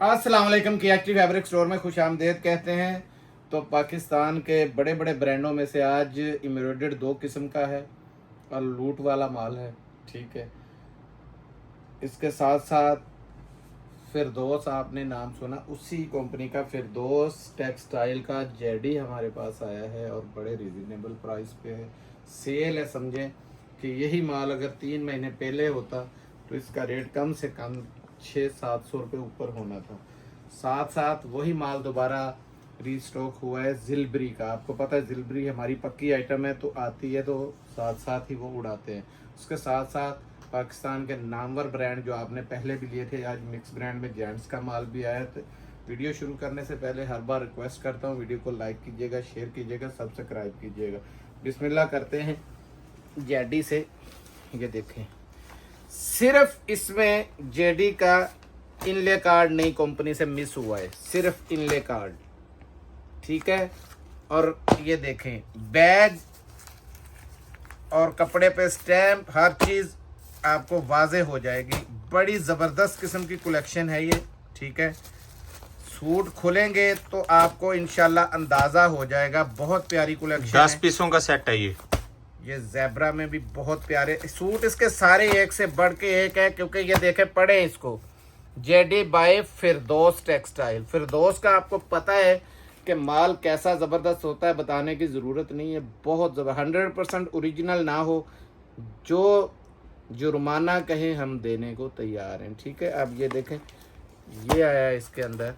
अस्सलाम वालेकुम। KHT fabric store में खुश आमदेद कहते हैं। तो पाकिस्तान के बड़े बड़े ब्रांडों में से आज एम्ब्रॉयडर्ड दो किस्म का है और लूट वाला माल है। ठीक है, इसके साथ साथ फिरदौस, आपने नाम सुना, उसी कंपनी का फिरदौस टेक्सटाइल का जेडी हमारे पास आया है और बड़े रिजनेबल प्राइस पे है। सेल है, समझें कि यही माल अगर 3 महीने पहले होता तो इसका रेट कम से कम 600-700 रुपये ऊपर होना था। साथ साथ वही माल दोबारा रीस्टॉक हुआ है जिलबरी का। आपको पता है जिलबरी हमारी पक्की आइटम है, तो आती है तो साथ साथ ही वो उड़ाते हैं। उसके साथ साथ पाकिस्तान के नामवर ब्रांड जो आपने पहले भी लिए थे, आज मिक्स ब्रांड में जेंट्स का माल भी आया। तो वीडियो शुरू करने से पहले हर बार रिक्वेस्ट करता हूँ, वीडियो को लाइक कीजिएगा, शेयर कीजिएगा, सब्सक्राइब कीजिएगा। बिस्मिल्लाह करते हैं जेडी से। ये देखें, सिर्फ इसमें जेडी का इनले कार्ड नई कंपनी से मिस हुआ है, सिर्फ इनले कार्ड। ठीक है, और ये देखें बैग और कपड़े पे स्टैम्प, हर चीज आपको वाजे हो जाएगी। बड़ी जबरदस्त किस्म की कलेक्शन है ये। ठीक है, सूट खुलेंगे तो आपको इंशाल्लाह अंदाजा हो जाएगा। बहुत प्यारी कलेक्शन है। 10 पीसों का सेट है ये ज़ेब्रा में भी बहुत प्यारे सूट, इसके सारे एक से बढ़ के एक है। क्योंकि ये देखे पड़े इसको, जेडी बाय फिरदौस टेक्सटाइल। फिरदौस का आपको पता है कि माल कैसा ज़बरदस्त होता है, बताने की ज़रूरत नहीं है। बहुत 100% ओरिजिनल ना हो, जो जुर्माना कहें हम देने को तैयार हैं। ठीक है, अब ये देखें, ये आया इसके अंदर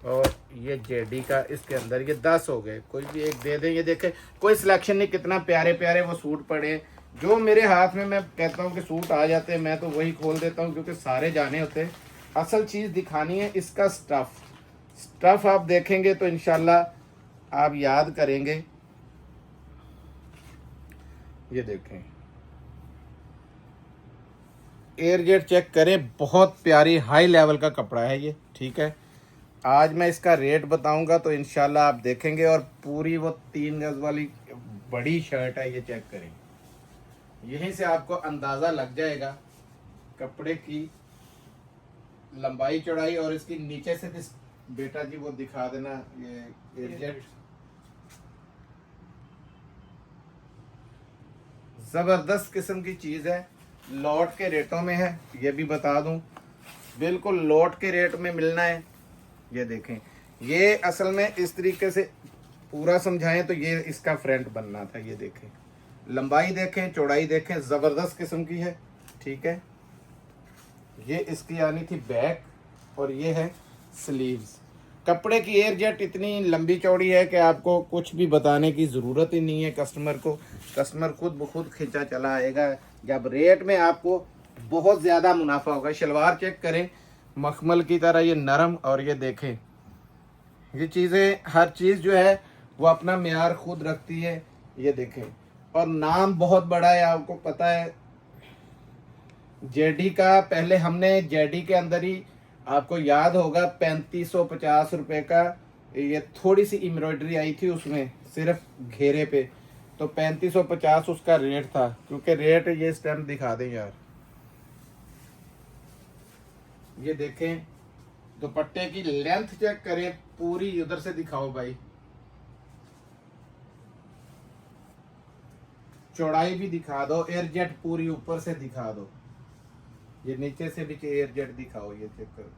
और ये जेडी का इसके अंदर। ये 10 हो गए, कोई भी एक दे दें। ये देखें, कोई सिलेक्शन नहीं, कितना प्यारे प्यारे वो सूट पड़े हैं। जो मेरे हाथ में, मैं कहता हूँ कि सूट आ जाते हैं, मैं तो वही खोल देता हूँ क्योंकि सारे जाने होते हैं। असल चीज़ दिखानी है इसका स्टफ़ आप देखेंगे तो इंशाल्लाह आप याद करेंगे। ये देखें, एयरजेट चेक करें, बहुत प्यारी हाई लेवल का कपड़ा है ये। ठीक है, आज मैं इसका रेट बताऊंगा तो इंशाल्लाह आप देखेंगे। और पूरी वो 3 गज वाली बड़ी शर्ट है, ये चेक करें। यहीं से आपको अंदाज़ा लग जाएगा कपड़े की लंबाई चौड़ाई। और इसकी नीचे से भी बेटा जी वो दिखा देना, ये एयरजेट ज़बरदस्त किस्म की चीज़ है। लॉट के रेटों में है, ये भी बता दूं, बिल्कुल लॉट के रेट में मिलना है। ये देखें, ये असल में इस तरीके से पूरा समझाएं तो ये इसका फ्रंट बनना था। ये देखें, लंबाई देखें, चौड़ाई देखें, ज़बरदस्त किस्म की है। ठीक है, ये इसकी आनी थी बैक और ये है स्लीव्स। कपड़े की एयरजेट इतनी लंबी चौड़ी है कि आपको कुछ भी बताने की ज़रूरत ही नहीं है कस्टमर को। कस्टमर खुद ब खुद खींचा चला आएगा। जब रेट में आपको बहुत ज़्यादा मुनाफा होगा। शलवार चेक करें, मखमल की तरह ये नरम। और ये देखें, ये चीज़ें, हर चीज़ जो है वो अपना मियार खुद रखती है। ये देखें, और नाम बहुत बड़ा है, आपको पता है जेडी का। पहले हमने जेडी के अंदर ही, आपको याद होगा, 3550 रुपये का ये थोड़ी सी एम्ब्रॉयडरी आई थी उसमें, सिर्फ घेरे पे, तो 3550 उसका रेट था। क्योंकि रेट, ये स्टैम्प दिखा दें यार। ये देखें, दुपट्टे की लेंथ चेक करें, पूरी उधर से दिखाओ भाई, चौड़ाई भी दिखा दो, एयरजेट पूरी ऊपर से दिखा दो। ये नीचे से भी एयरजेट दिखाओ, ये चेक करो।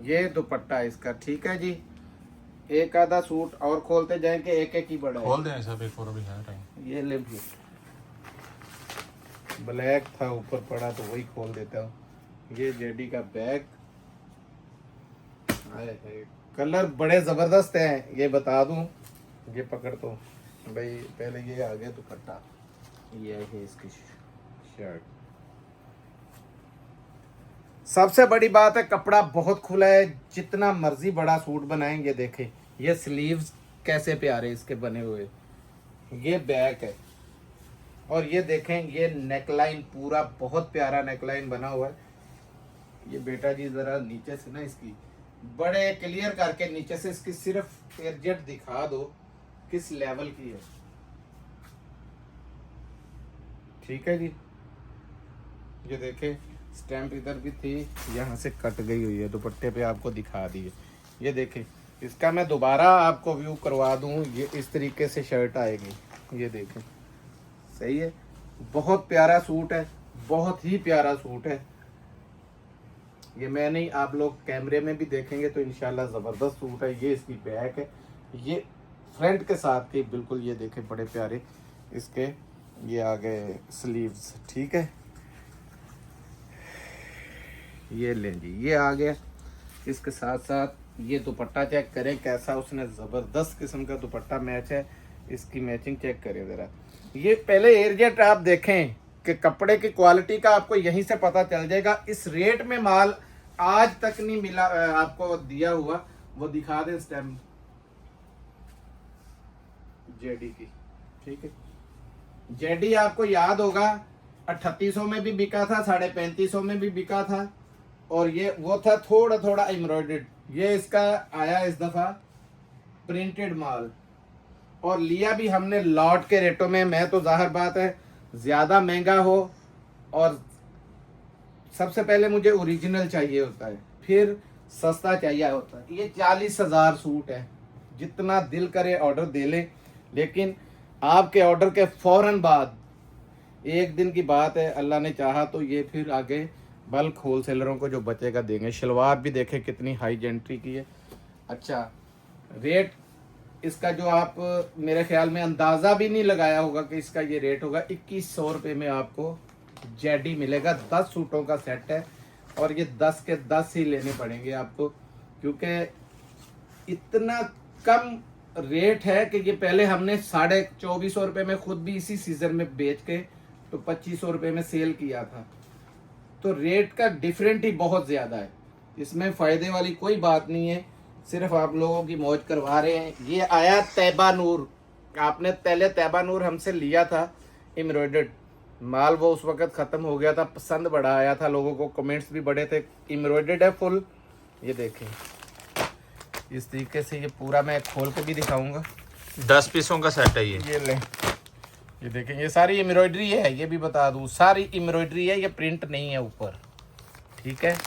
ये दुपट्टा इसका। ठीक है जी, एक आधा सूट और खोलते जाएंगे, एक एक ही बड़ा खोल दें सब, एक और भी है टाइम। ये ले भी, ब्लैक था ऊपर पड़ा तो वही खोल देता हूँ। ये जेडी का बैग आए है, कलर बड़े जबरदस्त हैं, ये बता दूं। ये पकड़ तो भाई, पहले ये आ गया दुपट्टा, ये है इसकी शर्ट। सबसे बड़ी बात है, कपड़ा बहुत खुला है, जितना मर्जी बड़ा सूट बनाएंगे। देखें, ये स्लीव्स कैसे प्यारे इसके बने हुए, ये बैक है। और ये देखें, ये नेकलाइन पूरा बहुत प्यारा नेकलाइन बना हुआ है। ये बेटा जी जरा नीचे से ना इसकी बड़े क्लियर करके नीचे से इसकी सिर्फ एयरजेट दिखा दो किस लेवल की है। ठीक है जी, ये देखें, स्टैम्प इधर भी थी, यहाँ से कट गई हुई है, दुपट्टे पे आपको दिखा दी है। ये देखें, इसका मैं दोबारा आपको व्यू करवा दूँ, ये इस तरीके से शर्ट आएगी। ये देखें, सही है, बहुत प्यारा सूट है, बहुत ही प्यारा सूट है। ये मैं नहीं, आप लोग कैमरे में भी देखेंगे तो इंशाल्लाह ज़बरदस्त सूट है। ये इसकी बैक है, ये फ्रंट के साथ के बिल्कुल, ये देखें बड़े प्यारे इसके ये आ गए स्लीव्स। ठीक है, ये लें जी, ये आ गया। इसके साथ साथ ये दुपट्टा चेक करें कैसा, उसने ज़बरदस्त किस्म का दुपट्टा मैच है। इसकी मैचिंग चेक करें ज़रा। ये पहले एयरजेट आप देखें कि कपड़े की क्वालिटी का आपको यहीं से पता चल जाएगा। इस रेट में माल आज तक नहीं मिला आपको दिया हुआ। वो दिखा दें स्टैम्प जेडी की। ठीक है, जेडी आपको याद होगा 3800 में भी बिका था, 3550 में भी बिका था, और ये वो था थोड़ा थोड़ा एम्ब्रॉयडर्ड। ये इसका आया इस दफा प्रिंटेड माल, और लिया भी हमने लॉट के रेटों में। मैं तो जाहिर बात है ज्यादा महंगा हो, और सबसे पहले मुझे ओरिजिनल चाहिए होता है, फिर सस्ता चाहिए होता है। ये 40,000 सूट है, जितना दिल करे ऑर्डर दे लें, लेकिन आपके ऑर्डर के फौरन बाद, एक दिन की बात है, अल्लाह ने चाहा तो ये फिर आगे बल्क होलसेलरों को जो बचेगा देंगे। शलवार भी देखें कितनी हाई जेंट्री की है। अच्छा, रेट इसका जो आप मेरे ख्याल में अंदाज़ा भी नहीं लगाया होगा कि इसका ये रेट होगा। 2100 रुपये में आपको जेडी मिलेगा। 10 सूटों का सेट है, और ये 10 के 10 ही लेने पड़ेंगे आपको, क्योंकि इतना कम रेट है कि ये पहले हमने 2450 रुपये में खुद भी इसी सीजन में बेच के तो 2500 रुपये में सेल किया था। तो रेट का डिफरेंट ही बहुत ज़्यादा है, इसमें फ़ायदे वाली कोई बात नहीं है, सिर्फ आप लोगों की मौज करवा रहे हैं। ये आया तैबा नूर, आपने पहले तैबा नूर हमसे लिया था एम्ब्रॉयडर्ड माल, वो उस वक्त ख़त्म हो गया था, पसंद बड़ा आया था लोगों को, कमेंट्स भी बड़े थे। एम्ब्रॉयडर्ड है फुल। ये देखें इस तरीके से, ये पूरा मैं खोल के भी दिखाऊंगा। 10 पीसों का सेट है ये लें, ये देखें, ये सारी एम्ब्रॉयडरी है, ये भी बता दूं सारी एम्ब्रॉयडरी है, ये प्रिंट नहीं है ऊपर। ठीक है,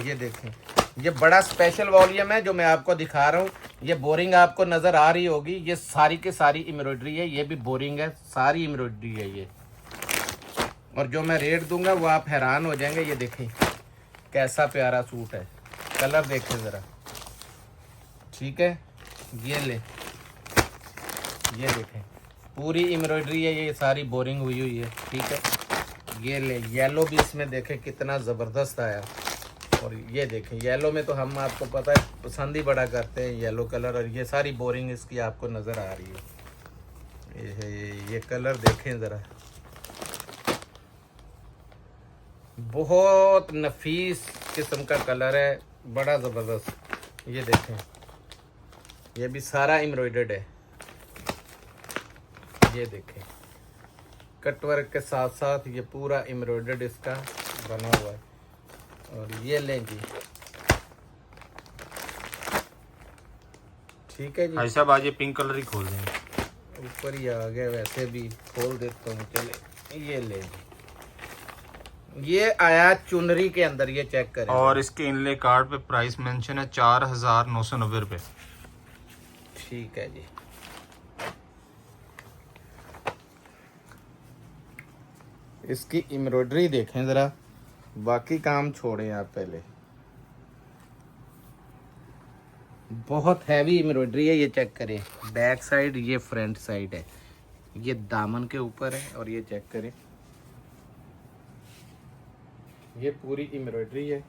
ये देखें, ये बड़ा स्पेशल वॉल्यूम है जो मैं आपको दिखा रहा हूँ। ये बोरिंग आपको नज़र आ रही होगी, ये सारी की सारी एम्ब्रॉयडरी है, ये भी बोरिंग है, सारी एम्ब्रॉयडरी है ये। और जो मैं रेट दूंगा वो आप हैरान हो जाएंगे। ये देखें कैसा प्यारा सूट है, कलर देखें ज़रा। ठीक है, ये ले, ये देखें पूरी एम्ब्रॉयडरी है, ये सारी बोरिंग हुई हुई है। ठीक है, ये ले, येलो भी इसमें देखें कितना ज़बरदस्त आया। और ये देखें येलो में तो हम आपको पता है पसंद ही बड़ा करते हैं येलो कलर, और ये सारी बोरिंग इसकी आपको नज़र आ रही है। ये कलर देखें ज़रा, बहुत नफीस किस्म का कलर है, बड़ा ज़बरदस्त। ये देखें, ये भी सारा एम्ब्रॉयडर्ड है। ये देखें कटवर्क के साथ साथ ये पूरा एम्ब्रॉयडर्ड इसका बना हुआ है। और ये लें जी, ठीक है जी। भाई साहब आज ये पिंक कलर ही खोल देंगे, ऊपर ही आ गया, वैसे भी खोल देता हूँ। चले, ये ले जी, ये आया चुनरी के अंदर, ये चेक करें। और इसके इनले कार्ड पे प्राइस मेंशन है 4990 रुपये। ठीक है जी, इसकी एम्ब्रॉयडरी देखें ज़रा, बाकी काम छोड़ें आप पहले। बहुत हैवी एम्ब्रॉयडरी है, ये चेक करें। बैक साइड, ये फ्रंट साइड है, ये दामन के ऊपर है, और ये चेक करें ये पूरी एम्ब्रॉयडरी है,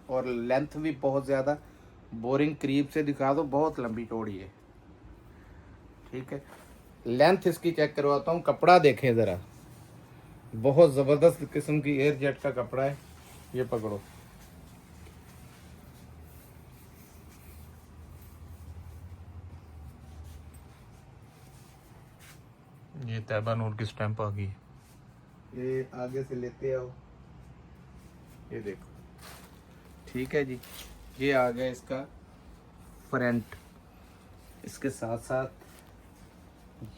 और लेंथ भी बहुत ज़्यादा। बोरिंग करीब से दिखा दो, बहुत लंबी चौड़ी है। ठीक है, लेंथ इसकी चेक करवाता हूँ। कपड़ा देखें ज़रा, बहुत ज़बरदस्त किस्म की एयर जेट का कपड़ा है। ये पकड़ो, ये तैबा नूर की स्टैंप आ गई। ये आगे से लेते आओ, ये देखो। ठीक है जी, ये आ गया इसका फ्रंट। इसके साथ साथ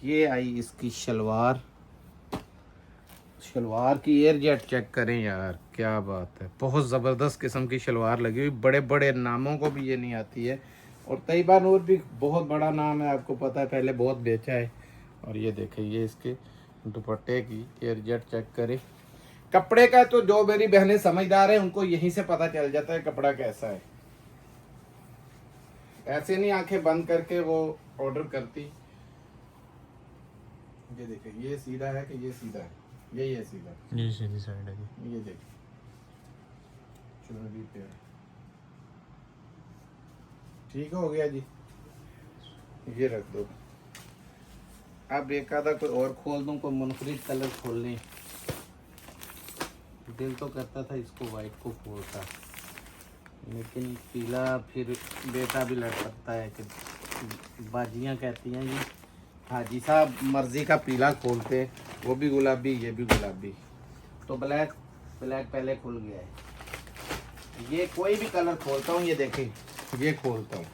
ये आई इसकी शलवार, शलवार की एयर जेट चेक करें यार, क्या बात है, बहुत ज़बरदस्त किस्म की शलवार लगी हुई, बड़े बड़े नामों को भी ये नहीं आती है। और तैयबा नूर भी बहुत बड़ा नाम है, आपको पता है, पहले बहुत बेचा है। और ये देखें, ये इसके दुपट्टे की एयर जेट चेक करें। कपड़े का तो जो मेरी बहनें समझदार है उनको यहीं से पता चल जाता है कपड़ा कैसा है, ऐसे नहीं आंखें बंद करके वो ऑर्डर करती। ये देखें, ये सीधा है कि ये सीधा है, यही है सीधा, ये सीधी साइड है जी। ये देखिए चुनरी पे है। ठीक हो गया जी, ये रख दो। अब एक आधा कोई और खोल दूं, कोई मुनफरिद कलर खोल लें। दिल तो करता था इसको वाइट को खोलता, लेकिन पीला फिर बेटा भी लड़ सकता है कि बाजियां कहती हैं जी हाजी साहब मर्जी का पीला खोलते, वो भी गुलाबी ये भी गुलाबी, तो ब्लैक पहले खुल गया है। ये कोई भी कलर खोलता हूँ, ये देखें, ये खोलता हूँ,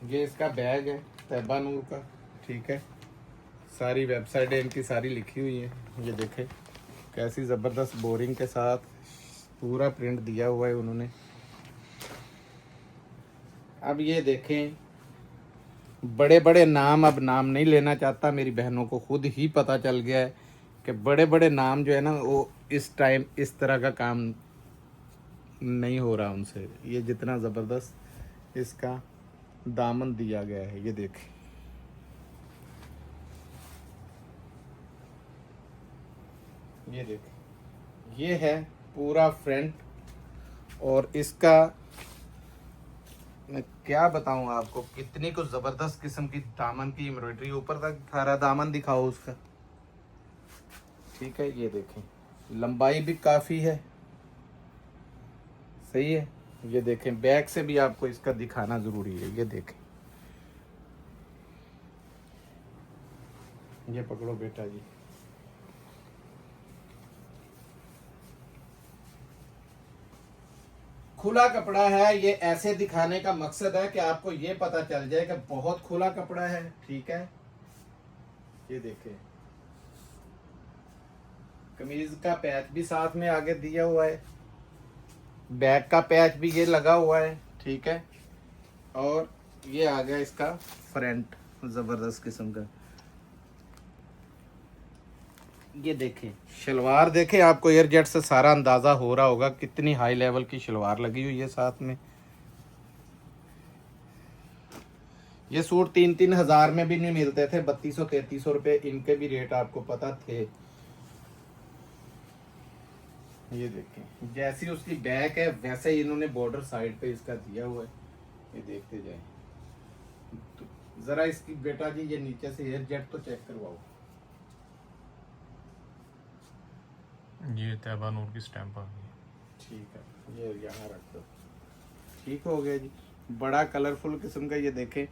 ये इसका बैग है तैयबा नूर का, ठीक है। सारी वेबसाइटें इनकी सारी लिखी हुई हैं, ये देखें कैसी ज़बरदस्त बोरिंग के साथ पूरा प्रिंट दिया हुआ है उन्होंने। अब ये देखें, बड़े बड़े नाम, अब नाम नहीं लेना चाहता, मेरी बहनों को खुद ही पता चल गया है कि बड़े बड़े नाम जो है ना वो इस टाइम इस तरह का काम नहीं हो रहा उनसे। ये जितना ज़बरदस्त इसका दामन दिया गया है, ये देखें, ये देखें, ये है पूरा फ्रंट। और इसका मैं क्या बताऊं आपको, कितनी कुछ ज़बरदस्त किस्म की दामन की एम्ब्रॉयडरी, ऊपर तक सारा दामन दिखाओ उसका, ठीक है। ये देखें, लंबाई भी काफ़ी है, सही है। ये देखें, बैक से भी आपको इसका दिखाना ज़रूरी है, ये देखें, ये पकड़ो बेटा जी, खुला कपड़ा है। ये ऐसे दिखाने का मकसद है कि आपको ये पता चल जाए कि बहुत खुला कपड़ा है, ठीक है। ये देखें, कमीज का पैच भी साथ में आगे दिया हुआ है, बैक का पैच भी ये लगा हुआ है, ठीक है। और ये आ गया इसका फ्रंट, जबरदस्त किस्म का। ये देखें शलवार, देखें, आपको एयर जेट से सारा अंदाजा हो रहा होगा कितनी हाई लेवल की शलवार लगी हुई है साथ में। ये सूट 3-3 हज़ार में भी नहीं मिलते थे, 3200-3300 रुपए इनके भी रेट आपको पता थे। ये देखें, जैसी उसकी बैक है वैसे ही इन्होंने बॉर्डर साइड पे इसका दिया हुआ है, ये देखते जाए। तो जरा इसकी बेटा जी ये नीचे से एयर जेट तो चेक करवाओ। ये तैयबा नूर की स्टैंप आ गई, ठीक है, ये यहाँ रख दो, ठीक हो गया जी। बड़ा कलरफुल किस्म का, ये देखें,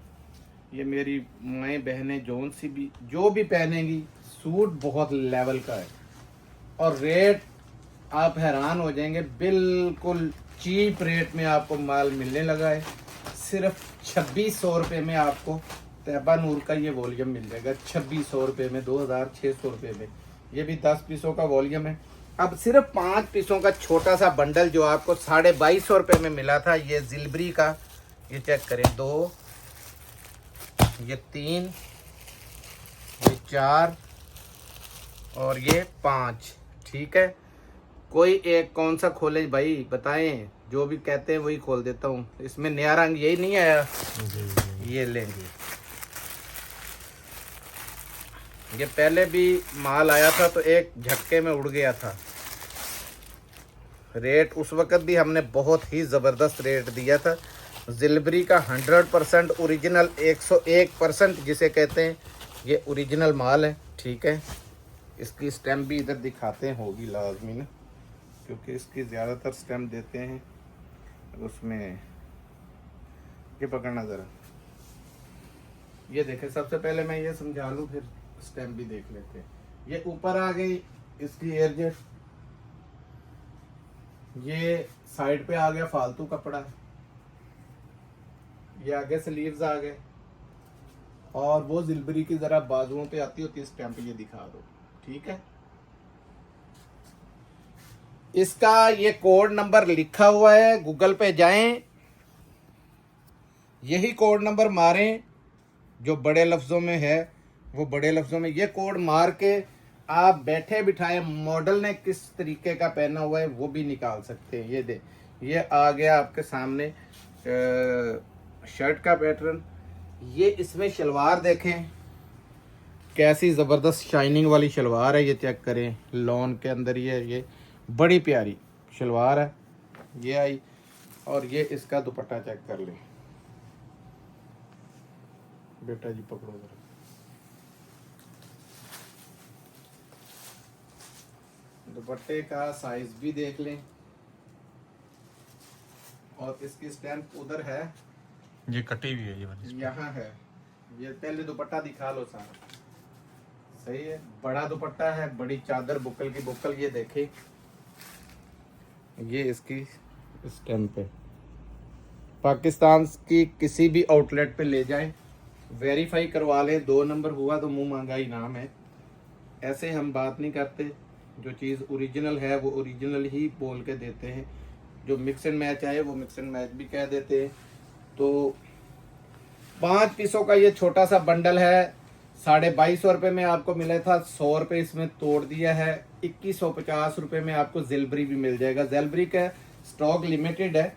ये मेरी माएँ बहनें जो भी पहनेंगी, सूट बहुत लेवल का है। और रेट आप हैरान हो जाएंगे, बिल्कुल चीप रेट में आपको माल मिलने लगा है। सिर्फ 2600 रुपये में आपको तैयबा नूर का ये वॉल्यूम मिल जाएगा, 2600 रुपये में, 2600 रुपये में। ये भी 10 पीसों का वॉल्यूम है। अब सिर्फ 5 पीसों का छोटा सा बंडल जो आपको 2250 रुपये में मिला था, ये जिलबरी का, ये चेक करें, 2, ये 3, ये 4 और ये 5, ठीक है। कोई एक कौन सा खोले भाई बताएं, जो भी कहते हैं वही खोल देता हूँ। इसमें नया रंग यही नहीं आया, ये लेंगे। ये पहले भी माल आया था तो एक झटके में उड़ गया था। रेट उस वक्त भी हमने बहुत ही ज़बरदस्त रेट दिया था। जिलबरी का 100% ओरिजिनल, 101% जिसे कहते हैं, ये ओरिजिनल माल है, ठीक है। इसकी स्टैम्प भी इधर दिखाते हैं, होगी लाजमी ना, क्योंकि इसकी ज़्यादातर स्टैम्प देते हैं उसमें। ये पकड़ना ज़रा, ये देखें, सबसे पहले मैं ये समझा लूँ फिर स्टैम्प भी देख लेते हैं। ये ऊपर आ गई इसकी एयर जेट, ये साइड पे आ गया फालतू कपड़ा, ये आगे स्लीव्स आ गए, और वो जिलबरी की जरा बाजुओं पे आती होती है स्टैंप, ये दिखा दो, ठीक है। इसका ये कोड नंबर लिखा हुआ है, गूगल पे जाएं, यही कोड नंबर मारें जो बड़े लफ्जों में है, वो बड़े लफ्जों में ये कोड मार के आप बैठे बिठाए मॉडल ने किस तरीके का पहना हुआ है वो भी निकाल सकते हैं। ये आ गया आपके सामने शर्ट का पैटर्न। ये इसमें शलवार देखें कैसी ज़बरदस्त शाइनिंग वाली शलवार है, ये चेक करें, लॉन के अंदर ये बड़ी प्यारी शलवार है ये आई। और ये इसका दुपट्टा चेक कर लें, बेटा जी पकड़ो जरा, दुपट्टे का साइज भी देख लें। और इसकी स्टैंप उधर है, ये कटी हुई है ये वाली, यहाँ है। ये पहले दुपट्टा दिखा लो सारा, सही है, बड़ा दुपट्टा है, बड़ी चादर, बुकल की बुकल, ये देखे, ये इसकी स्टैंप है। पाकिस्तान की किसी भी आउटलेट पे ले जाएं, वेरीफाई करवा लें, 2 नंबर हुआ तो मुंह मांगा इनाम है। ऐसे हम बात नहीं करते, जो चीज़ ओरिजिनल है वो ओरिजिनल ही बोल के देते हैं, जो मिक्स एंड मैच आए वो मिक्स एंड मैच भी कह देते हैं। तो 5 पीसों का ये छोटा सा बंडल है, 2250 रुपये में आपको मिला था, 100 रुपये इसमें तोड़ दिया है, 2150 रुपये में आपको जिलबरी भी मिल जाएगा। जिलबरी का स्टॉक लिमिटेड है,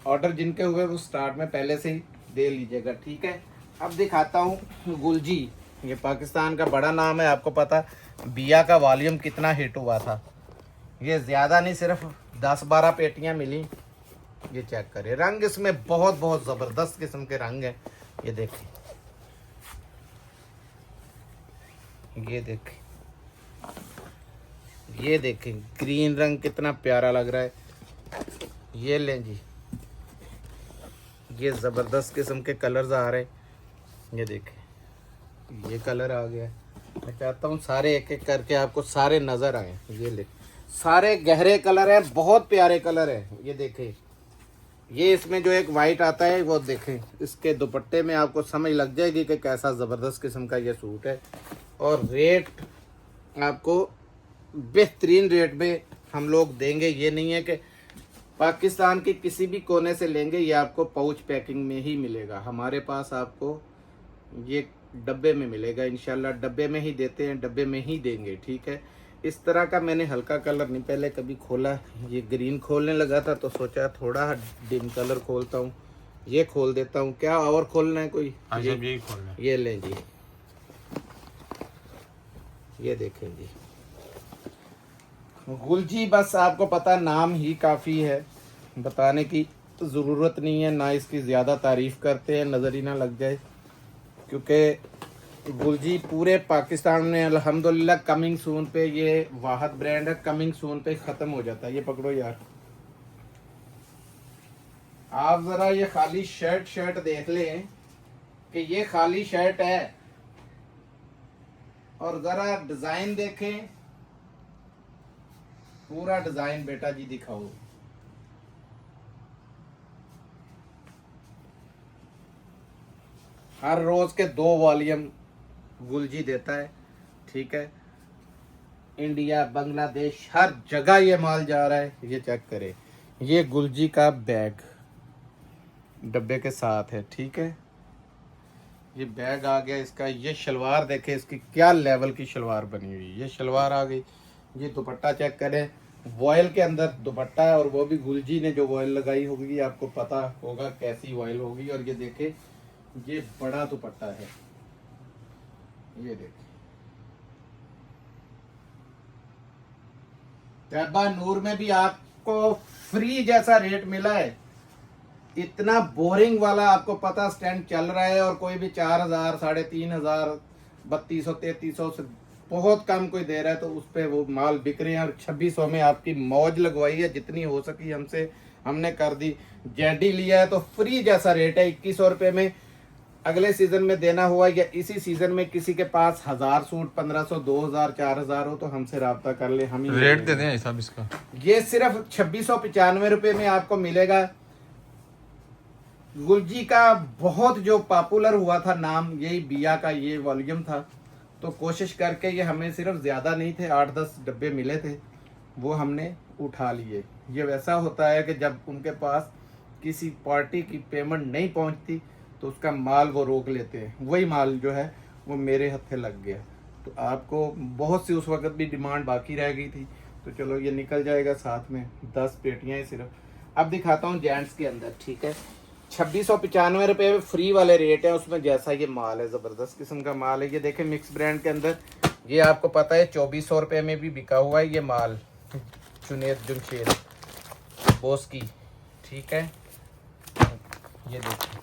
ऑर्डर जिनके हुए वो स्टार्ट में पहले से ही दे लीजिएगा, ठीक है। अब दिखाता हूँ गुलजी, ये पाकिस्तान का बड़ा नाम है, आपको पता बिया का वॉल्यूम कितना हिट हुआ था। ये ज़्यादा नहीं, सिर्फ 10-12 पेटियाँ मिली। ये चेक करें, रंग इसमें बहुत बहुत ज़बरदस्त किस्म के रंग हैं, ये देखें, ये देखें, ये देखें, ग्रीन रंग कितना प्यारा लग रहा है। ये लें जी, ये ज़बरदस्त किस्म के कलर्स आ रहे हैं, ये देखें, ये कलर आ गया। मैं चाहता हूँ सारे एक एक करके आपको सारे नज़र आए। ये ले, सारे गहरे कलर हैं, बहुत प्यारे कलर हैं, ये देखें। ये इसमें जो एक वाइट आता है वो देखें, इसके दुपट्टे में आपको समझ लग जाएगी कि कैसा ज़बरदस्त किस्म का ये सूट है। और रेट आपको बेहतरीन रेट में हम लोग देंगे, ये नहीं है कि पाकिस्तान के किसी भी कोने से लेंगे, ये आपको पाउच पैकिंग में ही मिलेगा। हमारे पास आपको ये डब्बे में मिलेगा, इंशाल्लाह डब्बे में ही देते हैं, डब्बे में ही देंगे, ठीक है। इस तरह का मैंने हल्का कलर नहीं पहले कभी खोला, ये ग्रीन खोलने लगा था तो सोचा थोड़ा डिम कलर खोलता हूँ, ये खोल देता हूँ। क्या और खोलना है कोई? यही खोलना है। ये लें जी, ये देखें जी, गुलजी, बस आपको पता नाम ही काफ़ी है, बताने की ज़रूरत नहीं है, ना इसकी ज़्यादा तारीफ़ करते हैं, नज़र ही ना लग जाए, क्योंकि गुलजी पूरे पाकिस्तान में अल्हम्दुलिल्लाह कमिंग सून पे ये वाहद ब्रांड है, कमिंग सून पे ख़त्म हो जाता है। ये पकड़ो यार, आप ज़रा ये खाली शर्ट देख लें कि ये खाली शर्ट है, और ज़रा डिज़ाइन देखें, पूरा डिज़ाइन बेटा जी दिखाओ। हर रोज़ के 2 वॉल्यूम गुलजी देता है, ठीक है। इंडिया, बांग्लादेश, हर जगह ये माल जा रहा है। ये चेक करें, ये गुलजी का बैग डब्बे के साथ है, ठीक है। ये बैग आ गया इसका। ये शलवार देखें इसकी क्या लेवल की शलवार बनी हुई, ये शलवार आ गई। ये दुपट्टा चेक करें, वॉयल के अंदर दुपट्टा है, और वो भी गुलजी ने जो वॉयल लगाई होगी, आपको पता होगा कैसी वॉयल होगी। और ये देखें, ये बड़ा दुपट्टा है, ये देखें, तैयबा नूर में भी आपको फ्री जैसा रेट मिला है। इतना बोरिंग वाला आपको पता स्टैंड चल रहा है, और कोई भी 4000, 3500, 3200, 3300 से बहुत कम कोई दे रहा है, तो उस पर वो माल बिक रहे हैं। और 2600 में आपकी मौज लगवाई है, जितनी हो सकी हमसे हमने कर दी। जेडी लिया है तो फ्री जैसा रेट है, 2100 रुपये में। अगले सीजन में देना हुआ या इसी सीजन में किसी के पास 1000 सूट, 1500, 2000, 4000 हो तो हमसे रब्ता कर ले, हम ही रेट दे दें साहब इसका। ये सिर्फ 2695 रुपये में आपको मिलेगा। गुलजी का बहुत जो पॉपुलर हुआ था नाम, यही बिया का ये वॉल्यूम था। तो कोशिश करके ये हमें सिर्फ ज़्यादा नहीं थे, 8-10 डब्बे मिले थे, वो हमने उठा लिए। ये वैसा होता है कि जब उनके पास किसी पार्टी की पेमेंट नहीं पहुंचती तो उसका माल वो रोक लेते हैं। वही माल जो है वो मेरे हत्थे लग गया। तो आपको बहुत सी उस वक्त भी डिमांड बाकी रह गई थी, तो चलो ये निकल जाएगा साथ में, 10 पेटियाँ ही सिर्फ। अब दिखाता हूँ जेंट्स के अंदर, ठीक है। 2695 रुपये में फ्री वाले रेट है, उसमें जैसा ये माल है, ज़बरदस्त किस्म का माल है। ये देखें मिक्स ब्रांड के अंदर, ये आपको पता है 2400 रुपये में भी बिका हुआ है ये माल, जुनेद जमशेद बोस की, ठीक है। ये देखिए,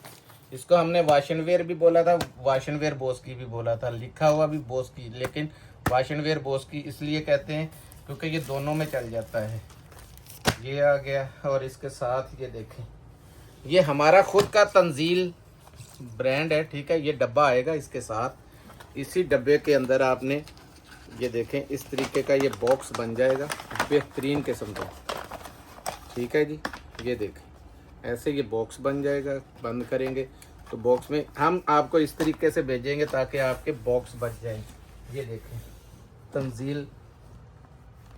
इसको हमने वाशनवेयर भी बोला था, वाशनवेयर बोस की भी बोला था, लिखा हुआ भी बोस की, लेकिन वाशनवेयर बोस की इसलिए कहते हैं क्योंकि ये दोनों में चल जाता है। ये आ गया, और इसके साथ ये देखें, ये हमारा खुद का तंजील ब्रांड है, ठीक है। ये डब्बा आएगा इसके साथ, इसी डब्बे के अंदर आपने ये देखें इस तरीके का ये बॉक्स बन जाएगा, बेहतरीन किस्म का, ठीक है जी। ये देखें ऐसे ये बॉक्स बन जाएगा, बंद करेंगे तो बॉक्स में हम आपको इस तरीके से भेजेंगे ताकि आपके बॉक्स बच जाए। ये देखें तंजील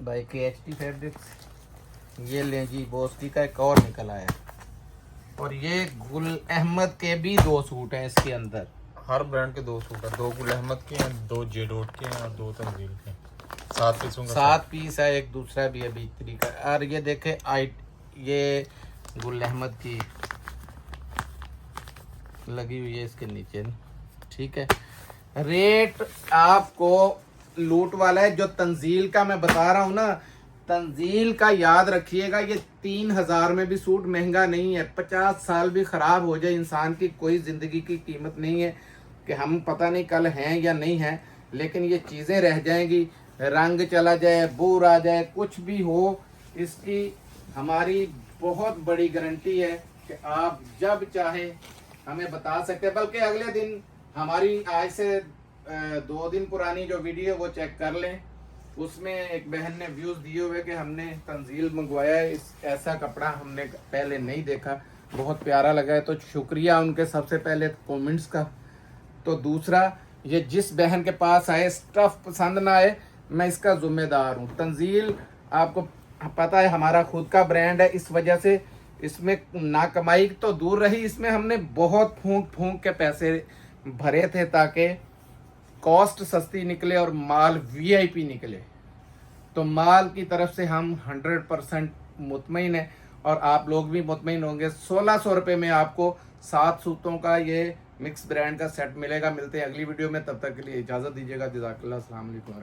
बाय KHT फैब्रिक्स, ये लें जी, बोस्टी का एक और निकल आया। और ये गुल अहमद के भी 2 सूट हैं इसके अंदर, हर ब्रांड के 2 सूट है, 2 गुल अहमद के हैं, 2 जेडोट के हैं और 2 तंजील के। 7 पीसों का 7 पीस है, एक दूसरा भी है बिक्री का। और ये देखे ये गुल अहमद की लगी हुई है इसके नीचे, ठीक है। रेट आपको लूट वाला है। जो तंजील का मैं बता रहा हूँ ना, तंजील का याद रखिएगा, ये 3000 में भी सूट महंगा नहीं है। 50 साल भी ख़राब हो जाए इंसान की, कोई ज़िंदगी की कीमत नहीं है कि हम पता नहीं कल हैं या नहीं हैं, लेकिन ये चीज़ें रह जाएंगी, रंग चला जाए, बूर आ जाए, कुछ भी हो, इसकी हमारी बहुत बड़ी गारंटी है कि आप जब चाहे हमें बता सकते हैं। बल्कि अगले दिन हमारी आज से 2 दिन पुरानी जो वीडियो वो चेक कर लें, उसमें एक बहन ने व्यूज़ दिए हुए कि हमने तंजील मंगवाया है, इस ऐसा कपड़ा हमने पहले नहीं देखा, बहुत प्यारा लगा है। तो शुक्रिया उनके सबसे पहले कमेंट्स का। तो दूसरा, ये जिस बहन के पास आए स्टफ़ पसंद ना आए, मैं इसका ज़िम्मेदार हूँ। तंजील आपको पता है हमारा खुद का ब्रांड है, इस वजह से इसमें ना कमाई तो दूर रही, इसमें हमने बहुत फूंक फूंक के पैसे भरे थे ताकि कॉस्ट सस्ती निकले और माल VIP निकले। तो माल की तरफ से हम 100% मुतमईन है, और आप लोग भी मुतमईन होंगे। 1600 रुपये में आपको 7 सूतों का ये मिक्स ब्रांड का सेट मिलेगा। मिलते हैं अगली वीडियो में, तब तक के लिए इजाज़त दीजिएगा। जज़ाकल्लाह, अस्सलाम वालेकुम।